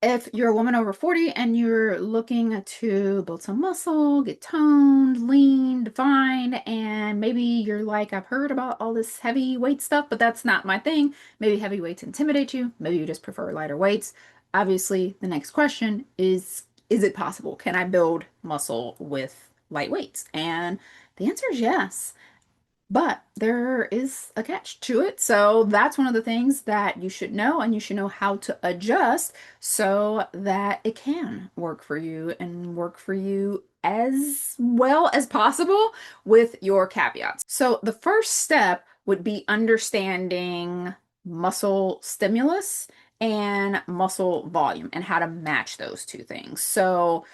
If you're a woman over 40 and you're looking to build some muscle, get toned, lean, defined, and maybe you're like, I've heard about all this heavy weight stuff, but that's not my thing. Maybe heavy weights intimidate you. Maybe you just prefer lighter weights. Obviously, the next question is it possible? Can I build muscle with light weights? And the answer is yes. But there is a catch to it. So that's one of the things that you should know, and you should know how to adjust so that it can work for you and work for you as well as possible with your caveats. So the first step would be understanding muscle stimulus and muscle volume and how to match those two things. So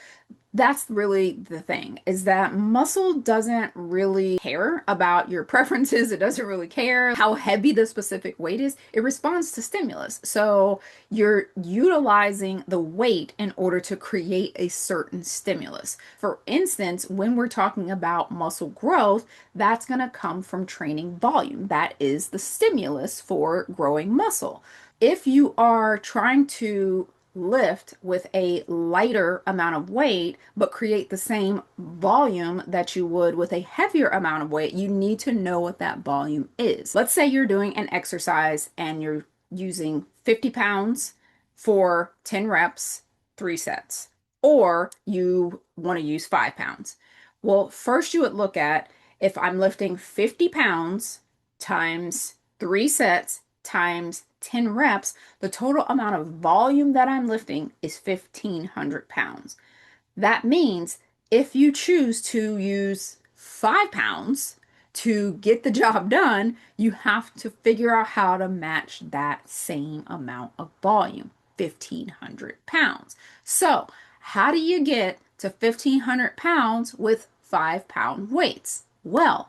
that's really the thing, is that muscle doesn't really care about your preferences. It doesn't really care how heavy the specific weight is. It responds to stimulus. So you're utilizing the weight in order to create a certain stimulus. For instance, when we're talking about muscle growth, that's going to come from training volume. That is the stimulus for growing muscle. If you are trying to lift with a lighter amount of weight, but create the same volume that you would with a heavier amount of weight, you need to know what that volume is. Let's say you're doing an exercise and you're using 50 pounds for 10 reps, 3 sets, or you want to use 5 pounds. Well, first you would look at, if I'm lifting 50 pounds times 3 sets times 10 reps, the total amount of volume that I'm lifting is 1,500 pounds. That means if you choose to use 5 pounds to get the job done, you have to figure out how to match that same amount of volume, 1,500 pounds. So, how do you get to 1,500 pounds with 5 pound weights? Well,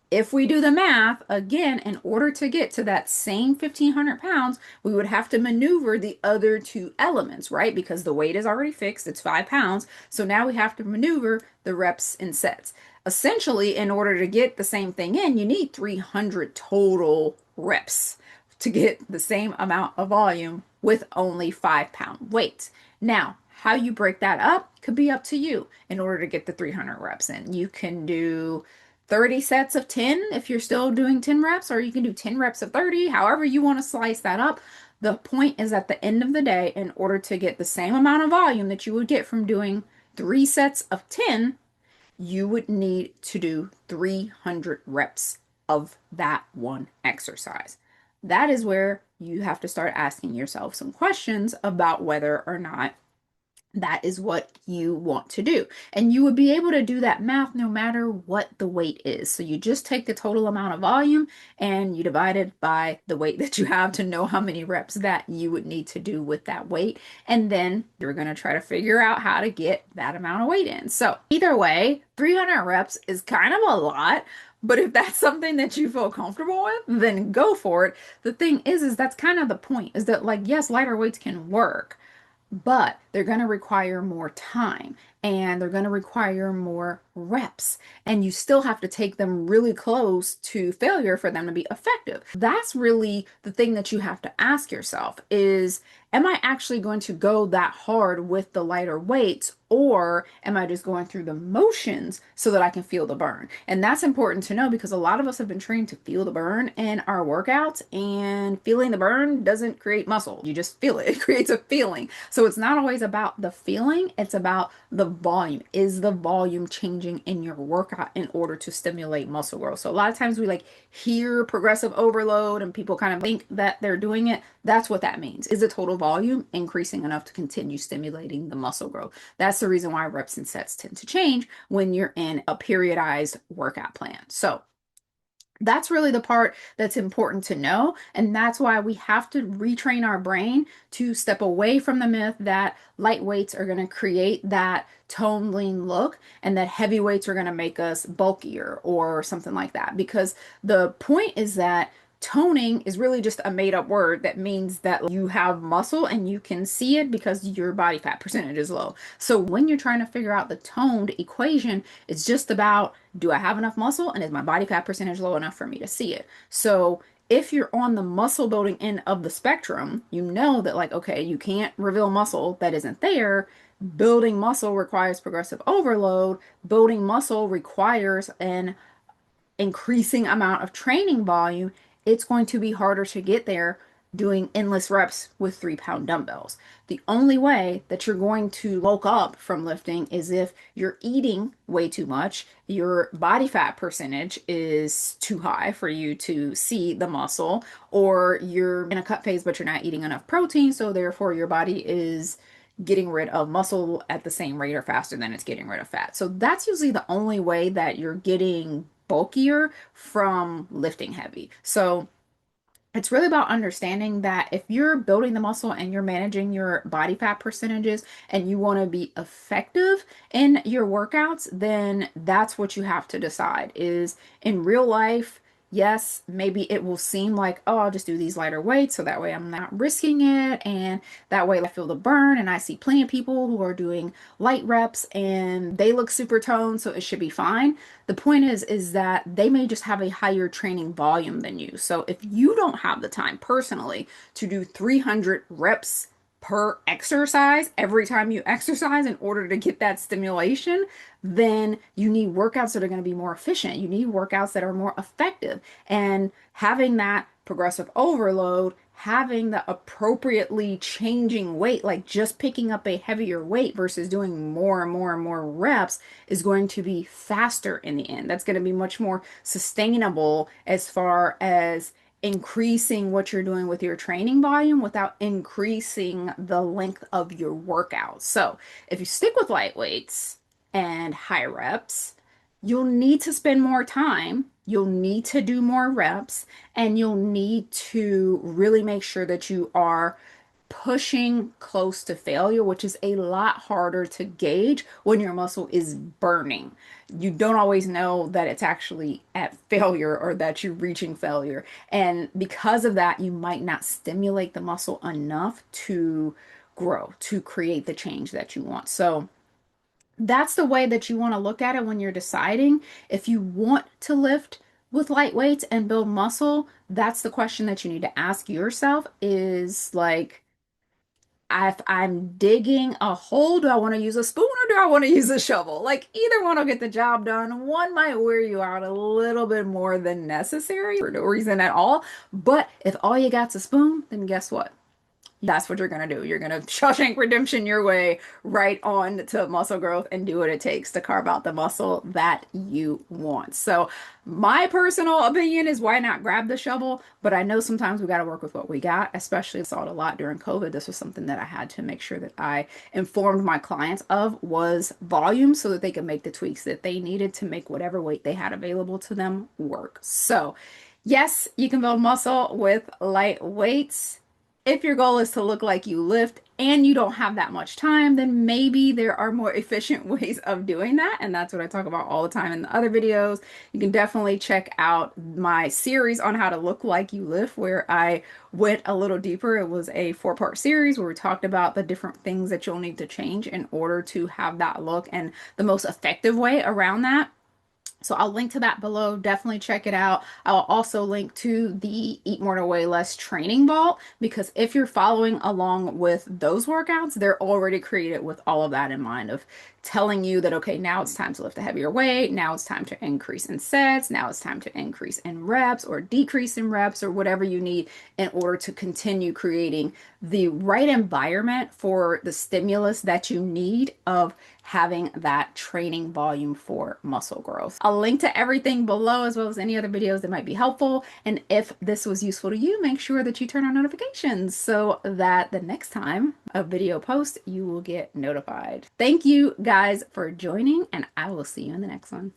if we do the math, again, in order to get to that same 1,500 pounds, we would have to maneuver the other two elements, right? Because the weight is already fixed, it's 5 pounds. So now we have to maneuver the reps and sets. Essentially, in order to get the same thing in, you need 300 total reps to get the same amount of volume with only 5 pound weights. Now, how you break that up could be up to you in order to get the 300 reps in. You can do 30 sets of 10 if you're still doing 10 reps, or you can do 10 reps of 30, however you want to slice that up. The point is, at the end of the day, in order to get the same amount of volume that you would get from doing 3 sets of 10, you would need to do 300 reps of that one exercise. That is where you have to start asking yourself some questions about whether or not that is what you want to do. And you would be able to do that math no matter what the weight is. So you just take the total amount of volume and you divide it by the weight that you have to know how many reps that you would need to do with that weight. And then you're going to try to figure out how to get that amount of weight in. So either way, 300 reps is kind of a lot. But if that's something that you feel comfortable with, then go for it. The thing is that's kind of the point, is that, like, yes, lighter weights can work, but they're going to require more time and they're going to require more reps, and you still have to take them really close to failure for them to be effective. That's really the thing that you have to ask yourself, is, am I actually going to go that hard with the lighter weights, or am I just going through the motions so that I can feel the burn? And that's important to know, because a lot of us have been trained to feel the burn in our workouts, and feeling the burn doesn't create muscle. You just feel it. It creates a feeling. So it's not always about the feeling, it's about the volume. Is the volume changing in your workout in order to stimulate muscle growth? So a lot of times we hear progressive overload and people kind of think that they're doing it. That's what that means. Is the total volume increasing enough to continue stimulating the muscle growth? That's the reason why reps and sets tend to change when you're in a periodized workout plan. So that's really the part that's important to know. And that's why we have to retrain our brain to step away from the myth that light weights are going to create that tone lean look and that heavy weights are going to make us bulkier or something like that. Because the point is that toning is really just a made up word that means that you have muscle and you can see it because your body fat percentage is low. So when you're trying to figure out the toned equation, it's just about, do I have enough muscle and is my body fat percentage low enough for me to see it? So if you're on the muscle building end of the spectrum, you know that, like, okay, you can't reveal muscle that isn't there. Building muscle requires progressive overload. Building muscle requires an increasing amount of training volume. It's going to be harder to get there doing endless reps with 3 pound dumbbells. The only way that you're going to bulk up from lifting is if you're eating way too much, your body fat percentage is too high for you to see the muscle, or you're in a cut phase but you're not eating enough protein, so therefore your body is getting rid of muscle at the same rate or faster than it's getting rid of fat. So that's usually the only way that you're getting bulkier from lifting heavy. So it's really about understanding that if you're building the muscle and you're managing your body fat percentages and you want to be effective in your workouts, then that's what you have to decide is in real life. Yes, maybe it will seem like, oh, I'll just do these lighter weights so that way I'm not risking it. And that way I feel the burn. And I see plenty of people who are doing light reps and they look super toned, so it should be fine. The point is that they may just have a higher training volume than you. So if you don't have the time personally to do 300 reps per exercise every time you exercise in order to get that stimulation, then you need workouts that are going to be more efficient. You need workouts that are more effective. And having that progressive overload, having the appropriately changing weight, like just picking up a heavier weight versus doing more and more and more reps, is going to be faster in the end. That's going to be much more sustainable as far as increasing what you're doing with your training volume without increasing the length of your workout. So if you stick with light weights and high reps, you'll need to spend more time, you'll need to do more reps, and you'll need to really make sure that you are pushing close to failure, which is a lot harder to gauge when your muscle is burning. You don't always know that it's actually at failure or that you're reaching failure. And because of that, you might not stimulate the muscle enough to grow, to create the change that you want. So that's the way that you want to look at it when you're deciding if you want to lift with light weights and build muscle. That's the question that you need to ask yourself is like, if I'm digging a hole, do I want to use a spoon or do I want to use a shovel? Like either one will get the job done. One might wear you out a little bit more than necessary for no reason at all. But if all you got's a spoon, then guess what? That's what you're going to do. You're going to Shawshank Redemption your way right on to muscle growth and do what it takes to carve out the muscle that you want. So my personal opinion is why not grab the shovel? But I know sometimes we got to work with what we got, especially saw it a lot during COVID. This was something that I had to make sure that I informed my clients of was volume so that they could make the tweaks that they needed to make whatever weight they had available to them work. So yes, you can build muscle with light weights. If your goal is to look like you lift and you don't have that much time, then maybe there are more efficient ways of doing that. And that's what I talk about all the time in the other videos. You can definitely check out my series on how to look like you lift, where I went a little deeper. It was a 4-part series where we talked about the different things that you'll need to change in order to have that look and the most effective way around that. So I'll link to that below. Definitely check it out. I'll also link to the Eat More to Weigh Less Training Vault, because if you're following along with those workouts, they're already created with all of that in mind of telling you that, okay, now it's time to lift a heavier weight. Now it's time to increase in sets. Now it's time to increase in reps or decrease in reps or whatever you need in order to continue creating the right environment for the stimulus that you need of having that training volume for muscle growth. I'll link to everything below as well as any other videos that might be helpful. And if this was useful to you, make sure that you turn on notifications so that the next time a video posts, you will get notified. Thank you guys for joining, and I will see you in the next one.